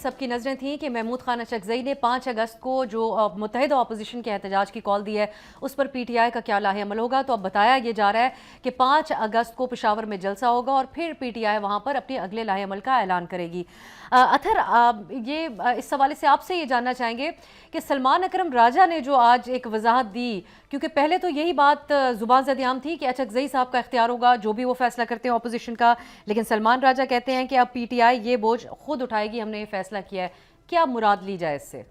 سب کی نظریں تھیں کہ محمود خان اچکزئی نے 5 اگست کو جو متحدہ اپوزیشن کے احتجاج کی کال دی ہے اس پر پی ٹی آئی کا کیا لاہ عمل ہوگا. تو اب بتایا یہ جا رہا ہے کہ 5 اگست کو پشاور میں جلسہ ہوگا اور پھر پی ٹی آئی وہاں پر اپنے اگلے لاہ عمل کا اعلان کرے گی. اطہر، یہ اس حوالے سے آپ سے یہ جاننا چاہیں گے کہ سلمان اکرم راجہ نے جو آج ایک وضاحت دی، کیونکہ پہلے تو یہی بات زبان زد عام تھی کہ اچکزئی صاحب کا اختیار ہوگا جو بھی وہ فیصلہ کرتے ہیں اپوزیشن کا، لیکن سلمان راجہ کہتے ہیں کہ اب پی ٹی آئی یہ بوجھ خود اٹھائے گی، ہم نے یہ فیصلہ کیا ہے. کیا مراد لی جائے اس سے؟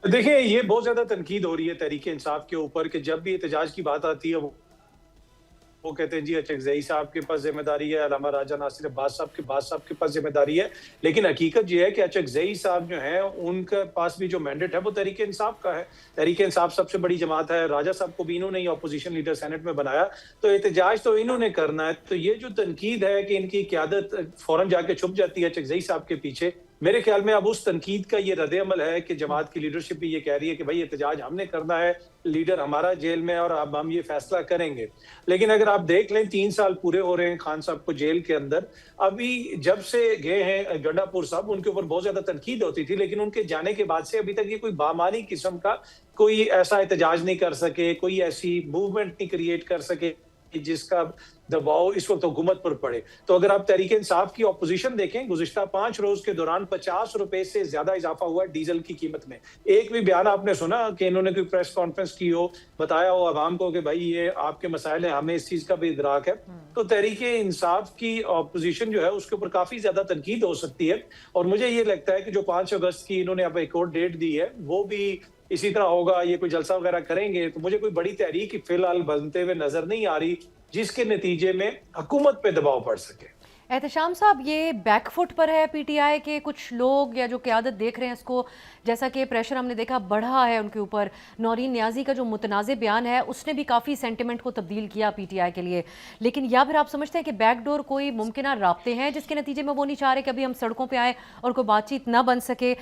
دیکھیں، یہ بہت زیادہ تنقید ہو رہی ہے تحریک انصاف کے اوپر کہ جب بھی احتجاج کی بات آتی ہے وہ کہتے ہیں جی اچکزئی صاحب کے پاس ذمہ داری ہے، علامہ راجہ ناصر عباس صاحب کے پاس ذمہ داری ہے. لیکن حقیقت یہ ہے کہ اچکزئی صاحب جو ہیں ان کے پاس بھی جو مینڈیٹ ہے وہ تحریک انصاف کا ہے. تحریک انصاف سب سے بڑی جماعت ہے. راجہ صاحب کو بھی انہوں نے ہی اپوزیشن لیڈر سینٹ میں بنایا، تو احتجاج تو انہوں نے کرنا ہے. تو یہ جو تنقید ہے کہ ان کی قیادت فوراً جا کے چھپ جاتی ہے اچکزئی صاحب کے پیچھے، میرے خیال میں اب اس تنقید کا یہ رد عمل ہے کہ جماعت کی لیڈرشپ بھی یہ کہہ رہی ہے کہ بھائی احتجاج ہم نے کرنا ہے، لیڈر ہمارا جیل میں اور اب ہم یہ فیصلہ کریں گے. لیکن اگر آپ دیکھ لیں 3 سال پورے ہو رہے ہیں خان صاحب کو جیل کے اندر. ابھی جب سے گئے ہیں گنڈا پور صاحب ان کے اوپر بہت زیادہ تنقید ہوتی تھی، لیکن ان کے جانے کے بعد سے ابھی تک یہ کوئی بامانی قسم کا کوئی ایسا احتجاج نہیں کر سکے، کوئی ایسی موومنٹ نہیں کریٹ کر سکے جس کا دباؤ اس وقت حکومت پر پڑے. تو اگر آپ تحریک انصاف کی اپوزیشن دیکھیں، گزشتہ 5 روز کے دوران 50 روپے سے زیادہ اضافہ ہوا ہے ڈیزل کی قیمت میں. ایک بھی بیان آپ نے سنا کہ انہوں نے کوئی پریس کانفرنس کی ہو، بتایا ہو عوام کو کہ بھائی یہ آپ کے مسائل ہیں، ہمیں اس چیز کا بھی ادراک ہے. تو تحریک انصاف کی اپوزیشن جو ہے اس کے اوپر کافی زیادہ تنقید ہو سکتی ہے. اور مجھے یہ لگتا ہے کہ جو 5 اگست کی انہوں نے اب ایک اور ڈیٹ دی ہے وہ بھی اسی طرح ہوگا. یہ کوئی جلسہ وغیرہ کریں گے تو مجھے کوئی بڑی تحریک فی الحال بنتے ہوئے نظر نہیں آ رہی جس کے نتیجے میں حکومت پہ دباؤ پڑ سکے. احتشام صاحب، یہ بیک فٹ پر ہے پی ٹی آئی کے کچھ لوگ یا جو قیادت دیکھ رہے ہیں اس کو، جیسا کہ پریشر ہم نے دیکھا بڑھا ہے ان کے اوپر. نورین نیازی کا جو متنازع بیان ہے اس نے بھی کافی سینٹیمنٹ کو تبدیل کیا پی ٹی آئی کے لیے. لیکن یا پھر آپ سمجھتے ہیں کہ بیک ڈور کوئی ممکنہ رابطے ہیں جس کے نتیجے میں وہ نہیں چاہ رہے کہ ابھی ہم سڑکوں پہ آئیں اور کوئی بات چیت نہ بن سکے؟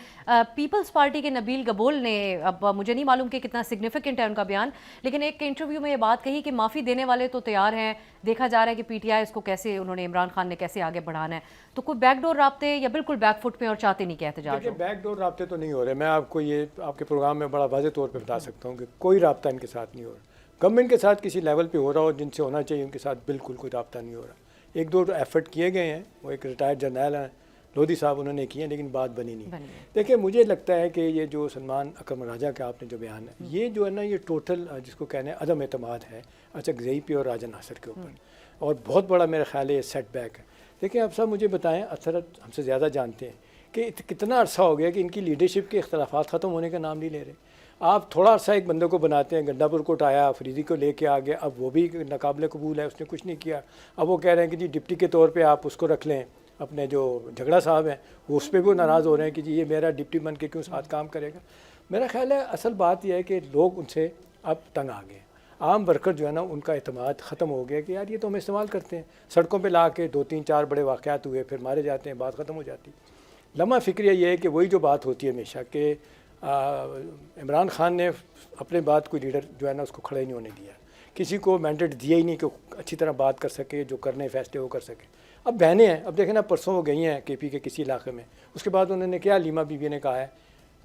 پیپلز پارٹی کے نبیل گبول نے، اب مجھے نہیں معلوم کہ کتنا سگنیفیکنٹ ہے ان کا بیان، لیکن ایک انٹرویو میں یہ بات کہی کہ معافی دینے والے تو تیار ہیں، دیکھا جا رہا ہے کہ پی ٹی آئی اس کو کیسے، انہوں نے عمران خان نے کیسے آگے بڑھانا ہے. تو کوئی بیک ڈور رابطے یا بالکل بیک فٹ پہ اور چاہتے نہیں کہ احتجاج ہو؟ بیک ڈور رابطے تو نہیں ہو رہے. میں آپ کو یہ آپ کے پروگرام میں بڑا واضح طور پہ بتا سکتا ہوں کہ کوئی رابطہ ان کے ساتھ نہیں ہو رہا. گورنمنٹ کے ساتھ کسی لیول پہ ہو رہا ہو جن سے ہونا چاہیے، ان کے ساتھ بالکل کوئی رابطہ نہیں ہو رہا. 1-2 ایفرٹ کیے گئے ہیں، وہ ایک ریٹائرڈ جرنیل ہیں لودھی صاحب، انہوں نے کیے ہیں، لیکن بات بنی نہیں. دیکھیں، مجھے لگتا ہے کہ یہ جو سلمان اکرم راجہ کا آپ نے جو بیان ہے، یہ جو ہے نا، یہ ٹوٹل جس کو کہنے عدم اعتماد ہے اچکزئی پہ اور راجہ ناصر کے اوپر، اور بہت بڑا میرا خیال ہے یہ سیٹ بیک ہے. دیکھیں آپ صاحب، مجھے بتائیں، اثرت ہم سے زیادہ جانتے ہیں کہ کتنا عرصہ ہو گیا کہ ان کی لیڈرشپ کے اختلافات ختم ہونے کا نام نہیں لے رہے. آپ تھوڑا عرصہ ایک بندے کو بناتے ہیں، گنڈا پور کو اٹھایا، فریدی کو لے کے آگے، اب وہ بھی ناقابل قبول ہے، اس نے کچھ نہیں کیا. اب وہ کہہ رہے ہیں کہ جی ڈپٹی کے طور پہ آپ اس کو رکھ لیں، اپنے جو جھگڑا صاحب ہیں وہ اس پہ بھی ناراض ہو رہے ہیں کہ جی یہ میرا ڈپٹی بن کے کیوں ساتھ کام کرے گا. میرا خیال ہے اصل بات یہ ہے کہ لوگ ان سے اب تنگ آ گئے. عام ورکر جو ہے نا، ان کا اعتماد ختم ہو گیا کہ یار یہ تو ہم استعمال کرتے ہیں، سڑکوں پہ لا کے 2-3-4 بڑے واقعات ہوئے، پھر مارے جاتے ہیں، بات ختم ہو جاتی. لمحہ فکریہ یہ ہے کہ وہی جو بات ہوتی ہے ہمیشہ کہ عمران خان نے اپنے بات کوئی لیڈر جو ہے نا اس کو کھڑا ہی نہیں ہونے دیا، کسی کو مینڈیٹ دیا ہی نہیں کہ اچھی طرح بات کر سکے، جو کرنے فیصلے وہ کر سکے. اب بہنیں ہیں، اب دیکھیں نا، پرسوں وہ گئی ہیں کے پی کے کسی علاقے میں، اس کے بعد انہوں نے کیا، لیما بی بی نے کہا ہے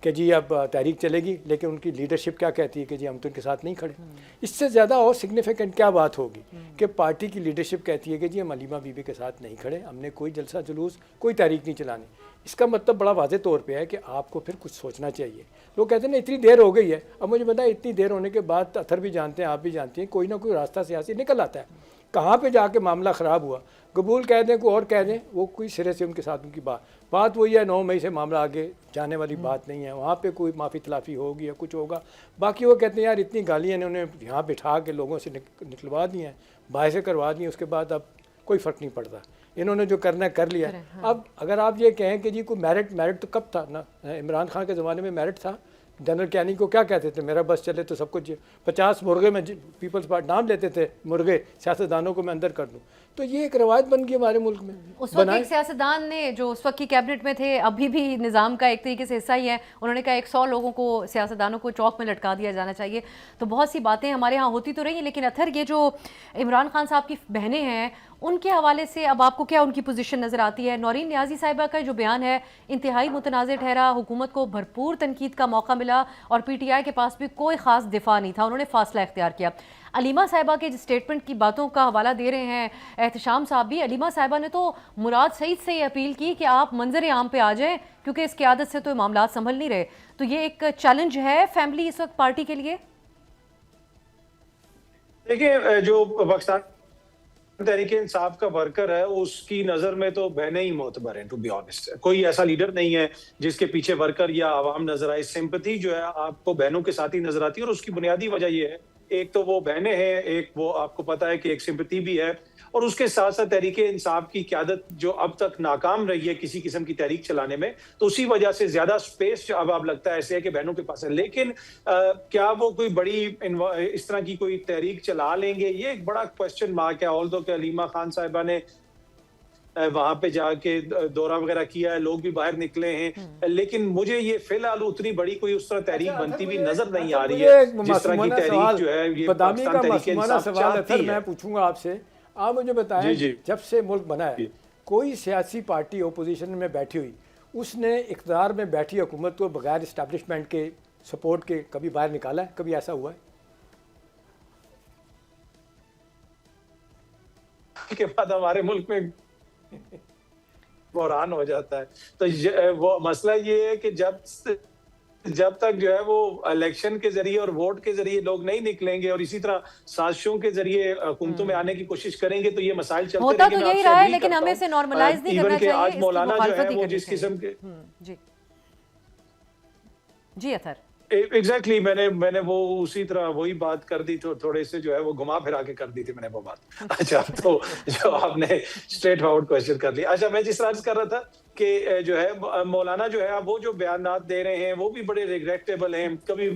کہ جی اب تحریک چلے گی، لیکن ان کی لیڈرشپ کیا کہتی ہے کہ جی ہم تو ان کے ساتھ نہیں کھڑے. اس سے زیادہ اور سگنیفیکنٹ کیا بات ہوگی کہ پارٹی کی لیڈرشپ کہتی ہے کہ جی ہم علیمہ بی بی کے ساتھ نہیں کھڑے، ہم نے کوئی جلسہ جلوس، کوئی تحریک نہیں چلانی. اس کا مطلب بڑا واضح طور پہ ہے کہ آپ کو پھر کچھ سوچنا چاہیے. لوگ کہتے ہیں نا اتنی دیر ہو گئی ہے. اب مجھے بتائیں، اتنی دیر ہونے کے بعد اطہر بھی جانتے ہیں، آپ بھی جانتے ہیں، کوئی نہ کوئی راستہ سیاسی نکل آتا ہے. کہاں پہ جا کے معاملہ خراب ہوا، قبول کہہ دیں، کوئی اور کہہ دیں، وہ کوئی سرے سے ان کے ساتھ ان کی بات وہی ہے. 9 مئی سے معاملہ آگے جانے والی بات نہیں ہے. وہاں پہ کوئی معافی تلافی ہوگی یا کچھ ہوگا. باقی وہ کہتے ہیں یار اتنی گالیاں انہوں نے یہاں بٹھا کے لوگوں سے نکلوا دی ہیں، باعث کروا دی ہیں، اس کے بعد اب کوئی فرق نہیں پڑتا، انہوں نے جو کرنا ہے کر لیا. اب اگر آپ یہ کہیں کہ جی کوئی میرٹ تو کب تھا نا، عمران خان کے زمانے میں میرٹ تھا. جنرل کیانی کو کیا کہتے تھے، میرا بس چلے تو سب کچھ 50 مرغے میں پیپلز پارٹی نام لیتے تھے، مرغے سیاستدانوں کو میں اندر کر دوں. تو یہ ایک روایت بن گئی ہمارے ملک میں. اس وقت ایک سیاستدان نے جو اس وقت کی کیبنٹ میں تھے ابھی بھی نظام کا ایک طریقے سے حصہ ہی ہے, انہوں نے کہا 100 لوگوں کو سیاستدانوں کو چوک میں لٹکا دیا جانا چاہیے. تو بہت سی باتیں ہمارے ہاں ہوتی تو رہی ہیں, لیکن اطہر یہ جو عمران خان صاحب کی بہنیں ہیں ان کے حوالے سے اب آپ کو کیا ان کی پوزیشن نظر آتی ہے؟ نورین نیازی صاحبہ کا جو بیان ہے انتہائی متنازع ٹھہرا, حکومت کو بھرپور تنقید کا موقع ملا اور پی ٹی آئی کے پاس بھی کوئی خاص دفاع نہیں تھا, انہوں نے فاصلہ اختیار کیا. علیمہ صاحبہ کے اسٹیٹمنٹ کی باتوں کا حوالہ دے رہے ہیں احتشام صاحب بھی. علیمہ صاحبہ نے تو مراد سعید سے یہ اپیل کی کہ آپ منظر عام پہ آ جائیں کیونکہ اس قیادت سے تو معاملات سنبھل نہیں رہے. تو یہ ایک چیلنج ہے فیملی اس وقت پارٹی کے لیے. دیکھیں جو پاکستان تحریک انصاف کا ورکر ہے اس کی نظر میں تو بہنیں ہی معتبر ہیں, ٹو بی آنیسٹ. کوئی ایسا لیڈر نہیں ہے جس کے پیچھے ورکر یا عوام نظر آئے. سمپتھی جو ہے آپ کو بہنوں کے ساتھ ہی نظر آتی ہے, اور اس کی بنیادی وجہ یہ ہے ایک تو وہ بہنیں ہیں, ایک وہ آپ کو پتا ہے کہ ایک سمپتھی بھی ہے, اور اس کے ساتھ ساتھ تحریک انصاف کی قیادت جو اب تک ناکام رہی ہے کسی قسم کی تحریک چلانے میں, تو اسی وجہ سے زیادہ سپیس اب لگتا ہے ایسے ہے کہ بہنوں کے پاس ہے. لیکن کیا وہ کوئی بڑی اس طرح کی کوئی تحریک چلا لیں گے, یہ ایک بڑا کوسچن مارک ہے. آلدو کہ علیمہ خان صاحبہ نے وہاں پہ جا کے دورہ وغیرہ کیا ہے, لوگ بھی باہر نکلے ہیں, لیکن مجھے یہ فی الحال اتنی بڑی کوئی اس طرح تحریک بنتی بھی نظر نہیں آ رہی ہے جس طرح کی تحریک جو ہے یہ پاکستان تحریک انصاف چاہتی ہے. میں پوچھوں گا آپ سے, آپ مجھے بتائیں جب سے ملک بنا ہے کوئی سیاسی پارٹی اپوزیشن میں بیٹھی ہوئی اس نے اقتدار میں بیٹھی حکومت کو بغیر اسٹیبلشمنٹ کے سپورٹ کے کبھی باہر نکالا ہے؟ کبھی ایسا ہوا ہے؟ کے بعد ہمارے ملک میں بحران ہو جاتا ہے. تو وہ مسئلہ یہ ہے کہ جب تک جو ہے وہ الیکشن کے ذریعے اور ووٹ کے ذریعے لوگ نہیں نکلیں گے اور اسی طرح سازشوں کے ذریعے حکومتوں میں آنے کی کوشش کریں گے تو یہ مسائل چلتے ہوتا تو یہی رہا ہے, لیکن ہمیں اسے نارملائز نہیں کرنا چاہیے. آج مولانا جو ہے وہ جس قسم کے جی اطہر ایگزیکٹلی میں نے وہ اسی طرح وہی بات کر دی, تھوڑے سے جو ہے وہ گھما پھرا کے کر دی تھی میں نے وہ بات. اچھا, تو جو آپ نے اسٹریٹ فارورڈ کوشچن کر لیا. اچھا, میں جس طرح کر رہا تھا کہ جو ہے مولانا جو ہے وہ جو بیانات دے رہے ہیں وہ بھی بڑے ریگریٹیبل ہیں. کبھی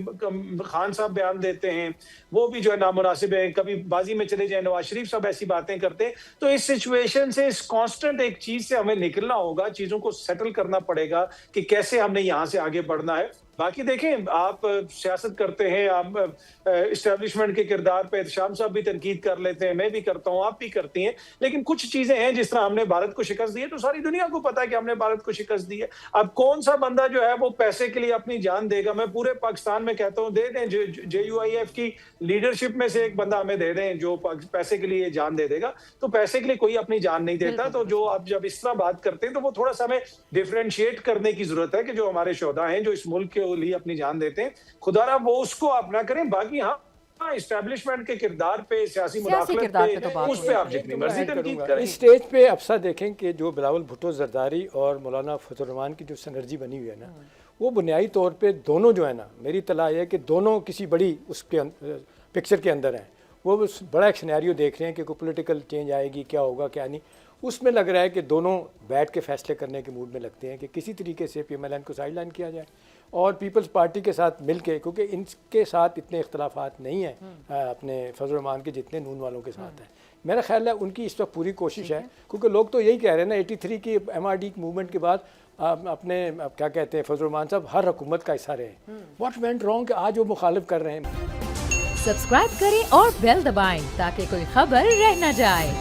خان صاحب بیان دیتے ہیں وہ بھی جو ہے نامناسب ہیں, کبھی بازی میں چلے جائیں نواز شریف صاحب ایسی باتیں کرتے ہیں. تو اس سچویشن سے, اس کانسٹنٹ ایک چیز سے ہمیں نکلنا ہوگا, چیزوں کو سیٹل کرنا پڑے گا کہ کیسے ہم نے یہاں سے آگے بڑھنا ہے. باقی دیکھیں آپ سیاست کرتے ہیں, آپ اسٹیبلشمنٹ کے کردار پہ احتشام صاحب بھی تنقید کر لیتے ہیں, میں بھی کرتا ہوں, آپ بھی کرتی ہیں, لیکن کچھ چیزیں ہیں جس طرح ہم نے بھارت کو شکست دی ہے تو ساری دنیا کو پتا ہے کہ ہم نے بھارت کو شکست دی ہے. اب کون سا بندہ جو ہے وہ پیسے کے لیے اپنی جان دے گا؟ میں پورے پاکستان میں کہتا ہوں دے دیں, JUIF کی لیڈرشپ میں سے ایک بندہ ہمیں دے دیں جو پیسے کے لیے جان دے گا. تو پیسے کے لیے کوئی اپنی جان نہیں دیتا. تو جو آپ جب اس طرح بات کرتے ہیں تو وہ تھوڑا سا ہمیں ڈیفرینشیٹ کرنے کی ضرورت ہے کہ جو ہمارے شہداء ہیں جو اس ملک کے لیے اپنی جان دیتے ہیں, خدا را وہ اس کو آپ نہ کریں. باقی ہاں اسٹیبلشمنٹ کے کردار پہ, سیاسی مداخلت پہ, اس پہ آپ جتنی مرضی تنقید کریں. اس سٹیج پہ افسا دیکھیں کہ جو بلاول بھٹو زرداری اور مولانا فضل الرحمان کی جو سنرجی بنی ہوئی ہے نا, وہ بنیادی طور پہ دونوں جو ہے نا, میری اطلاع ہے کہ دونوں کسی بڑی اس کے پکچر کے اندر ہیں. وہ بڑا ایک سینیریو دیکھ رہے ہیں کہ کوئی پولیٹیکل چینج آئے گی, کیا ہوگا کیا نہیں. اس میں لگ رہا ہے کہ دونوں بیٹھ کے فیصلے کرنے کے موڈ میں لگتے ہیں کہ کسی طریقے سے PMLN کو سائڈ لائن کیا جائے اور پیپلز پارٹی کے ساتھ مل کے, کیونکہ ان کے ساتھ اتنے اختلافات نہیں ہیں اپنے فضل الرحمان کے جتنے نون والوں کے ساتھ ہیں. میرا خیال ہے ان کی اس وقت پوری کوشش ہے, کیونکہ لوگ تو یہی کہہ رہے ہیں نا 83 کی MRD موومنٹ کے بعد اپنے کیا کہتے ہیں فضل الرحمان صاحب ہر حکومت کا حصہ رہے. واٹ وینٹ رانگ کہ آج وہ مخالف کر رہے ہیں. سبسکرائب کریں اور بیل دبائیں تاکہ کوئی خبر رہ نہ جائے.